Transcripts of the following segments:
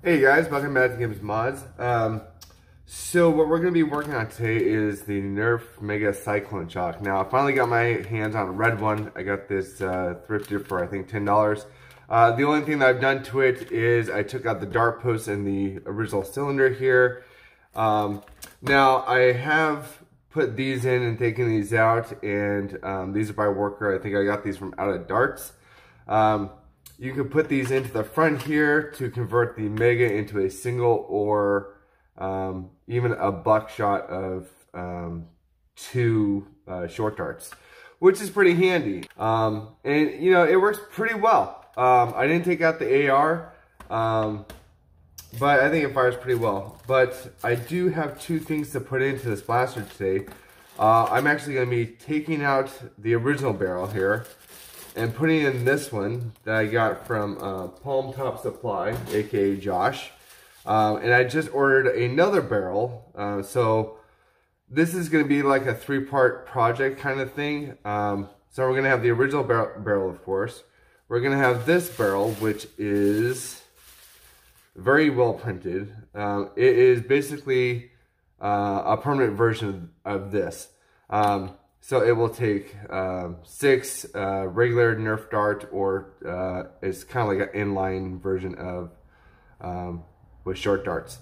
Hey guys, welcome back to Games Mods. So what we're going to be working on today is the Nerf Mega Cycloneshock. Now I finally got my hands on a red one. I got this thrifted for I think $10. The only thing that I've done to it is I took out the dart post and the original cylinder here. Now I have put these in and taken these out, and these are by Worker. I think I got these from Out of Darts. You can put these into the front here to convert the Mega into a single or even a buckshot of two short darts, which is pretty handy. And you know, it works pretty well. I didn't take out the AR, but I think it fires pretty well. But I do have two things to put into this blaster today. I'm actually going to be taking out the original barrel here and putting in this one that I got from PalmtopSupply, aka Josh. And I just ordered another barrel. So this is going to be like a three-part project kind of thing. So we're going to have the original barrel, of course. We're going to have this barrel, which is very well printed. It is basically a permanent version of this. So it will take 6 regular Nerf dart, or it's kind of like an inline version of with short darts.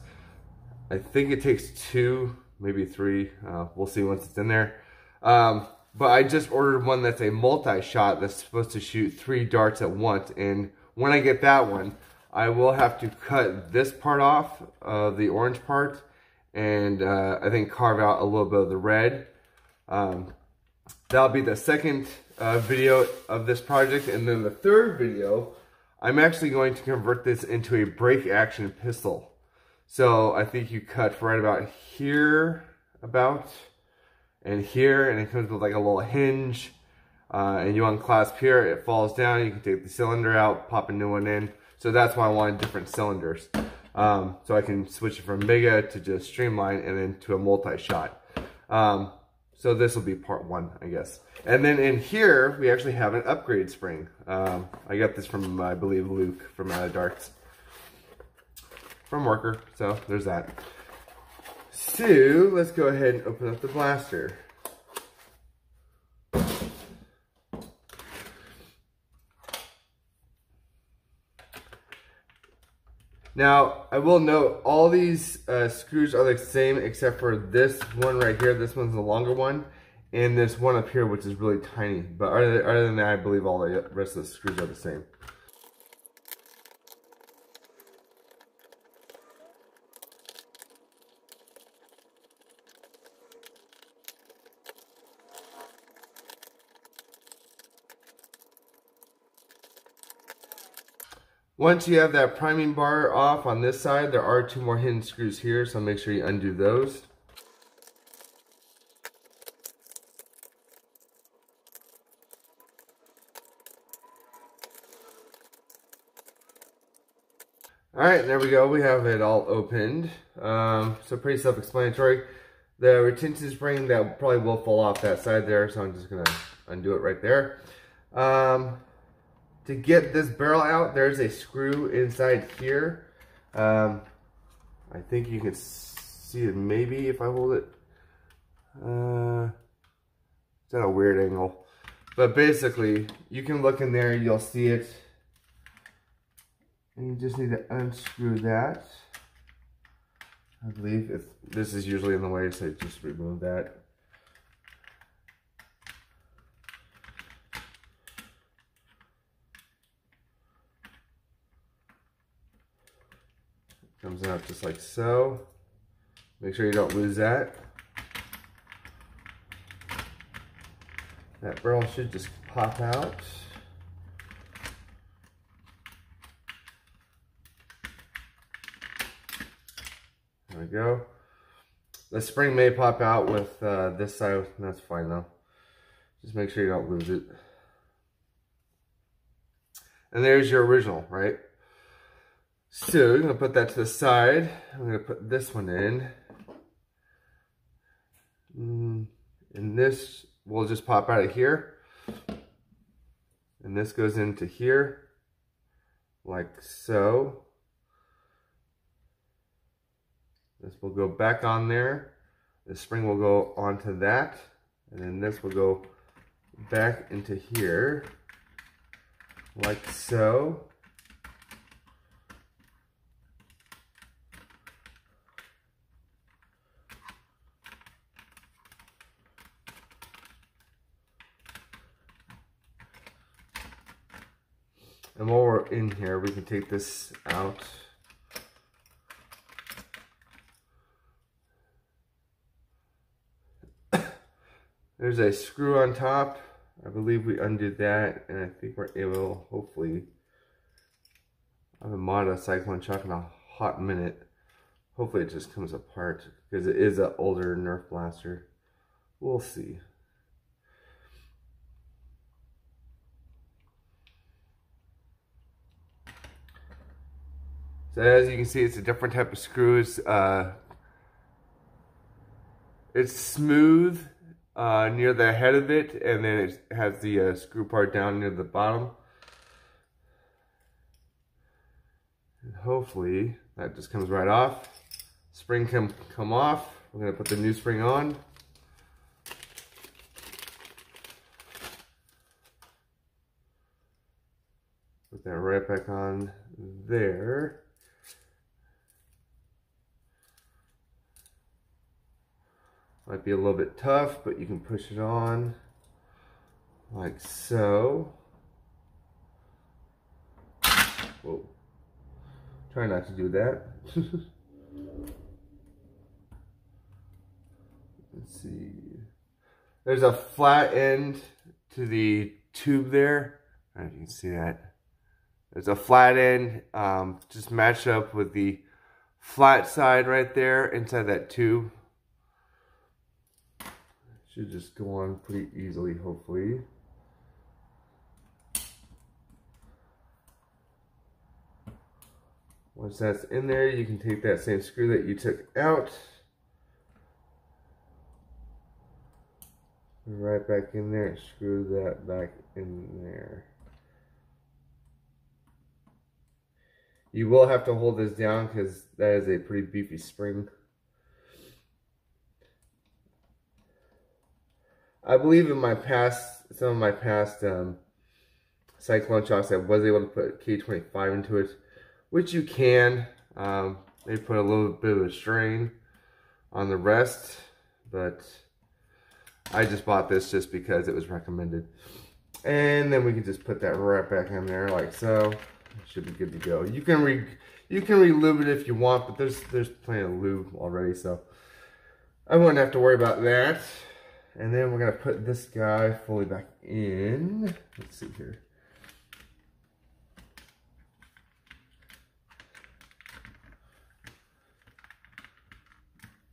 I think it takes 2, maybe 3. We'll see once it's in there. But I just ordered one that's a multi-shot that's supposed to shoot 3 darts at once. And when I get that one, I will have to cut this part off, the orange part, and I think carve out a little bit of the red. That'll be the second video of this project, and then the third video, I'm actually going to convert this into a break action pistol. So I think you cut right about here, and here, and it comes with like a little hinge, and you unclasp here, it falls down, you can take the cylinder out, pop a new one in. So that's why I wanted different cylinders. So I can switch it from Mega to just Streamline and then to a multi-shot. So this will be part 1, I guess. And then in here, we actually have an upgrade spring. I got this from, I believe, Luke from Darts. From Worker, so there's that. So, let's go ahead and open up the blaster. Now, I will note, all these screws are the same except for this one right here. This one's the longer one. And this one up here, which is really tiny. But other than that, I believe all the rest of the screws are the same. Once you have that priming bar off on this side, there are 2 more hidden screws here, so make sure you undo those. Alright, there we go. We have it all opened. So pretty self-explanatory. The retention spring, that probably will fall off that side there, so I'm just going to undo it right there. To get this barrel out, there's a screw inside here. I think you can see it maybe if I hold it. It's at a weird angle. But basically, you can look in there, you'll see it. And you just need to unscrew that. I believe if this is usually in the way, so just remove that. Comes out just like so. Make sure you don't lose that. That barrel should just pop out. There we go. The spring may pop out with this side. That's fine though. Just make sure you don't lose it. And there's your original, right? So I'm going to put that to the side. I'm going to put this one in. And this will just pop out of here. And this goes into here, like so. This will go back on there. The spring will go onto that. And then this will go back into here. Like so. And while we're in here, we can take this out. There's a screw on top. I believe we undid that, and I think we're able, hopefully, I haven't modded a Cycloneshock in a hot minute. Hopefully it just comes apart, because it is an older Nerf blaster. We'll see. So as you can see, it's a different type of screws. It's smooth near the head of it, and then it has the screw part down near the bottom. And hopefully that just comes right off. Spring can come off. We're going to put the new spring on. Put that right back on there. Might be a little bit tough, but you can push it on like so. Whoa. Try not to do that. Let's see. There's a flat end to the tube there. I don't know if you can see that. There's a flat end, just matched up with the flat side right there inside that tube. Should just go on pretty easily, hopefully. Once that's in there, you can take that same screw that you took out. Right back in there and screw that back in there. You will have to hold this down because that is a pretty beefy spring. I believe in my past, some of my past Cycloneshocks, I was able to put K25 into it, which you can. They put a little bit of a strain on the rest, but I just bought this just because it was recommended. And then we can just put that right back in there like so. It should be good to go. You can re-lube it if you want, but there's plenty of lube already, so I wouldn't have to worry about that. And then we're going to put this guy fully back in. Let's see here.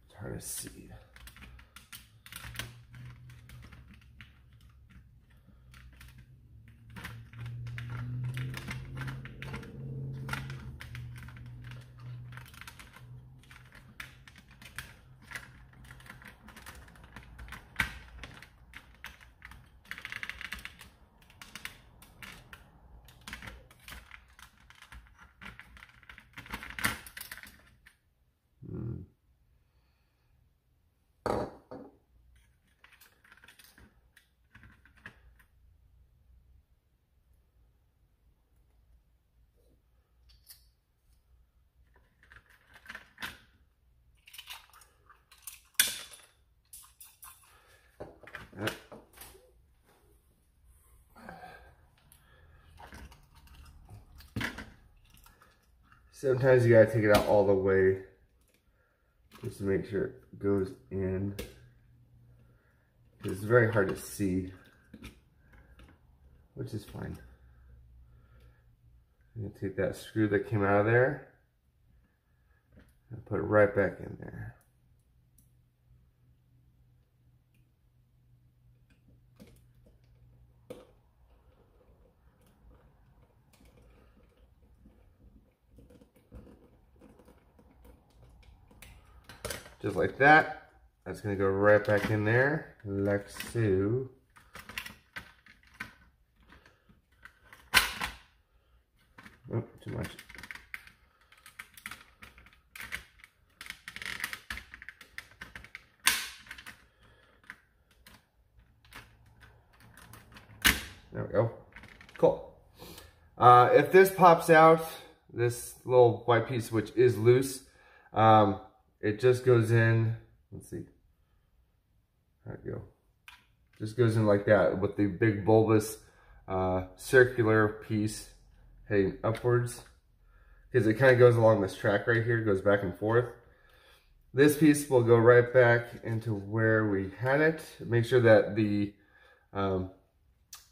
It's hard to see. Sometimes you gotta take it out all the way just to make sure it goes in. It's very hard to see, which is fine. I'm gonna take that screw that came out of there and put it right back in there. Just like that. That's going to go right back in there, like so. Oh, too much. There we go. Cool. If this pops out, this little white piece, which is loose, it just goes in, let's see. There we go. Just goes in like that with the big bulbous circular piece heading upwards. Because it kind of goes along this track right here, goes back and forth. This piece will go right back into where we had it. Make sure that the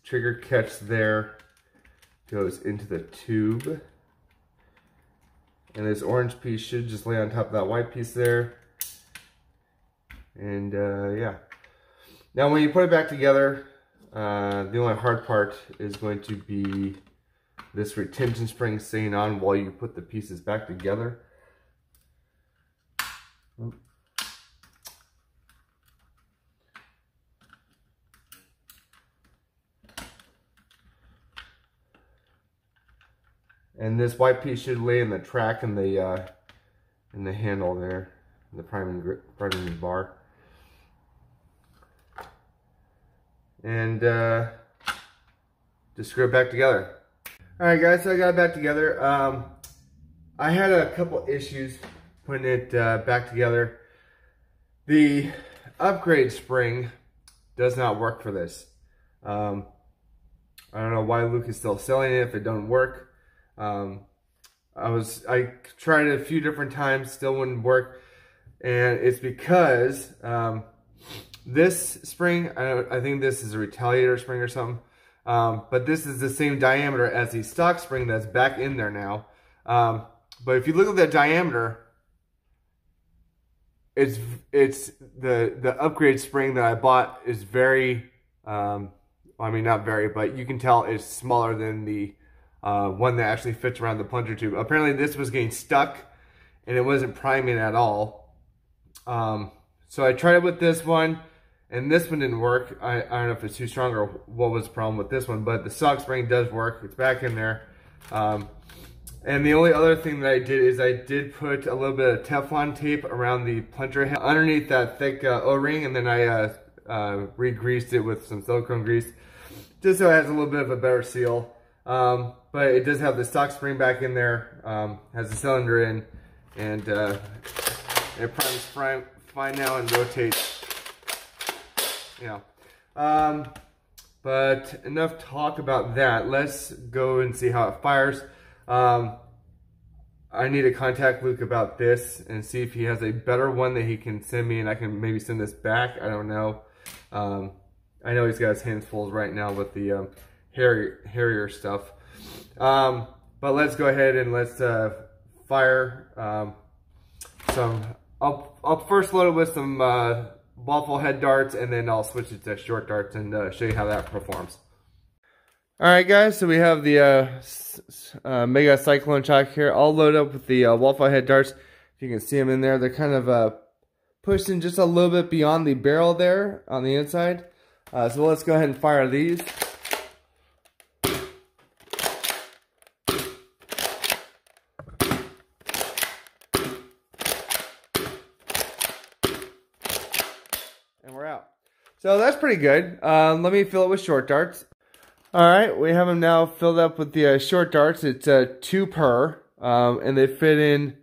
trigger catch there goes into the tube. And this orange piece should just lay on top of that white piece there. And yeah. Now when you put it back together, the only hard part is going to be this retention spring staying on while you put the pieces back together. And this white piece should lay in the track and the handle there, the priming bar. And just screw it back together. Alright guys, so I got it back together. I had a couple issues putting it back together. The upgrade spring does not work for this. I don't know why Luke is still selling it if it don't work. I tried it a few different times, still wouldn't work, and it's because this spring, I think this is a retaliator spring or something, but this is the same diameter as the stock spring that's back in there now. But if you look at the diameter, it's the upgrade spring that I bought is very, I mean not very, but you can tell it's smaller than the one that actually fits around the plunger tube. Apparently this was getting stuck and it wasn't priming at all. So I tried it with this one and this one didn't work. I don't know if it's too strong or what was the problem with this one, but the stock spring does work. It's back in there. And the only other thing that I did is I did put a little bit of Teflon tape around the plunger head underneath that thick O-ring, and then I re-greased it with some silicone grease just so it has a little bit of a better seal. But it does have the stock spring back in there, has a cylinder in, and it primes fine now and rotates, you know. But enough talk about that. Let's go and see how it fires. I need to contact Luke about this and see if he has a better one that he can send me and I can maybe send this back. I don't know. I know he's got his hands full right now with the Harrier stuff. But let's go ahead and let's fire some. I'll first load it with some waffle head darts, and then I'll switch it to short darts and show you how that performs. Alright guys, so we have the Mega Cycloneshock here, all loaded up with the waffle head darts. If you can see them in there, they're kind of pushed in just a little bit beyond the barrel there on the inside. So let's go ahead and fire these. And we're out. So that's pretty good. Let me fill it with short darts. Alright, we have them now filled up with the short darts. It's 2 per, and they fit in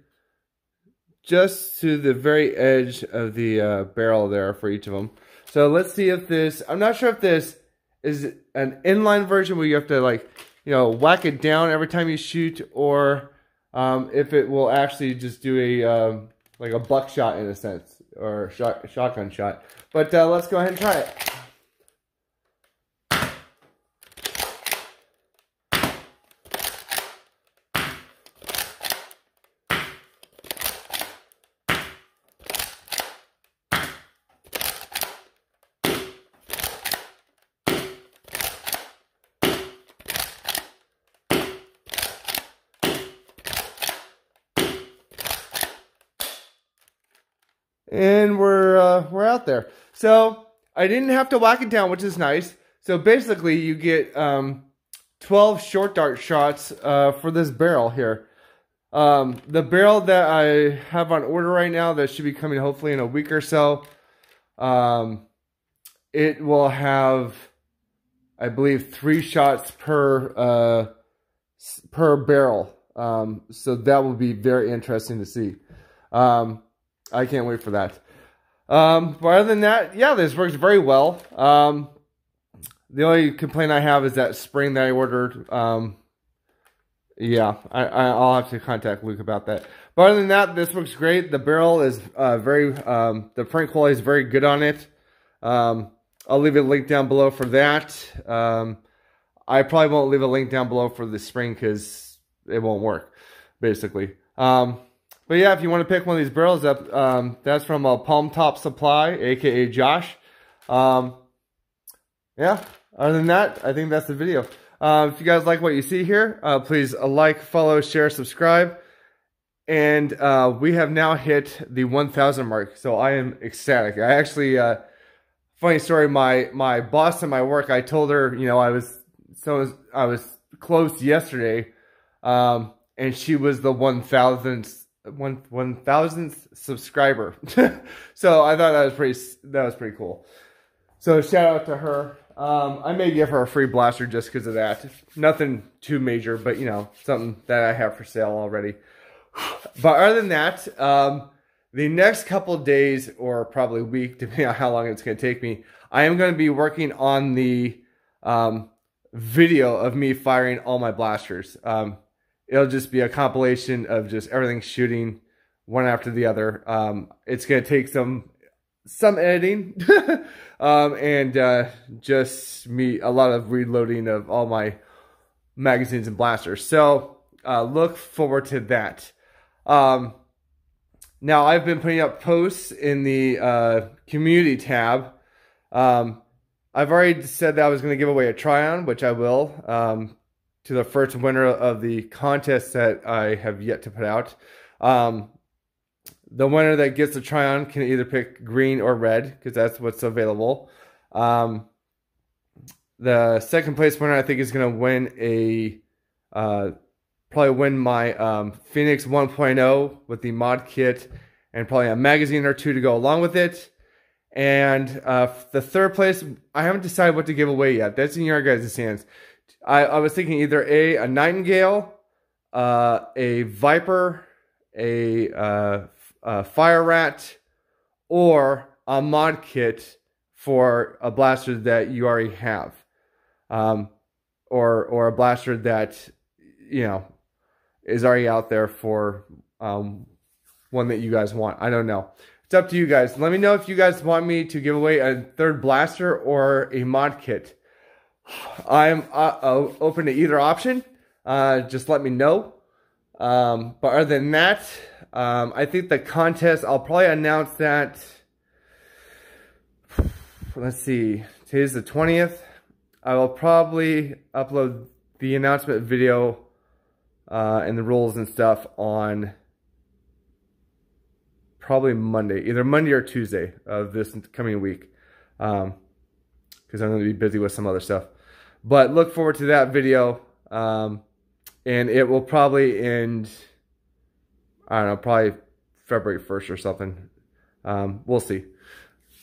just to the very edge of the barrel there for each of them. So let's see if this, I'm not sure if this is an inline version where you have to, like, you know, whack it down every time you shoot, or if it will actually just do a, like a buckshot in a sense, or shotgun shot. But let's go ahead and try it. And we're out there. So I didn't have to whack it down, which is nice. So basically you get 12 short dart shots for this barrel here. The barrel that I have on order right now, that should be coming hopefully in a week or so, it will have I believe 3 shots per barrel. So that will be very interesting to see. I can't wait for that. But other than that, yeah, this works very well. The only complaint I have is that spring that I ordered. Yeah, I'll have to contact Luke about that. But other than that, this looks great. The barrel is the print quality is very good on it. I'll leave a link down below for that. I probably won't leave a link down below for the spring because it won't work, basically. But yeah, if you want to pick one of these barrels up, that's from PalmtopSupply, aka Josh. Yeah, other than that, I think that's the video. If you guys like what you see here, please like, follow, share, subscribe. And we have now hit the 1,000 mark, so I am ecstatic. I actually, funny story, my boss at my work, I told her, you know, I was close yesterday, and she was the 1,000th subscriber. So I thought that was pretty cool. So shout out to her. I may give her a free blaster just because of that. Nothing too major, but you know, something that I have for sale already. But other than that, the next couple of days, or probably week, depending on how long it's going to take me, I am going to be working on the video of me firing all my blasters. It'll just be a compilation of just everything shooting one after the other. It's going to take some editing and just a lot of reloading of all my magazines and blasters. So look forward to that. Now I've been putting up posts in the community tab. I've already said that I was going to give away a try-on, which I will, to the first winner of the contest that I have yet to put out. The winner that gets the try-on can either pick green or red, because that's what's available. The second place winner, I think, is going to win probably win my Phoenix 1.0 with the mod kit, and probably a magazine or two to go along with it. And the third place, I haven't decided what to give away yet. That's in your guys' hands. I was thinking either a Nightingale, a Viper, a Fire Rat, or a mod kit for a blaster that you already have, or a blaster that, you know, is already out there for one that you guys want. I don't know. It's up to you guys. Let me know if you guys want me to give away a third blaster or a mod kit. I'm open to either option. Just let me know. But other than that, I think the contest, I'll probably announce that, let's see, today's the 20th. I will probably upload the announcement video and the rules and stuff on probably Monday, either Monday or Tuesday of this coming week, because I'm going to be busy with some other stuff. But look forward to that video, and it will probably end, I don't know, probably February 1st or something. We'll see.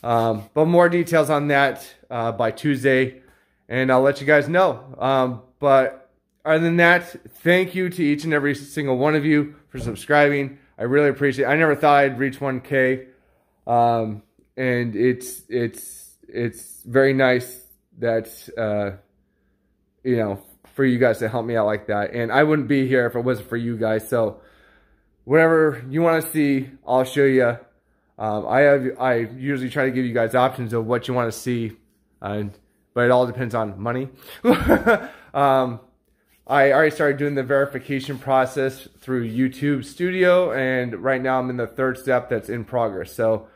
But more details on that by Tuesday, and I'll let you guys know. But other than that, thank you to each and every single one of you for subscribing. I really appreciate it. I never thought I'd reach 1K. And it's very nice that, you know, for you guys to help me out like that. And I wouldn't be here if it wasn't for you guys. So whatever you want to see, I'll show you. I usually try to give you guys options of what you want to see, but it all depends on money. I already started doing the verification process through YouTube Studio, and right now I'm in the third step that's in progress. So,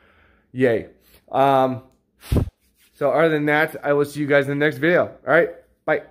yay. So other than that, I will see you guys in the next video. All right, bye.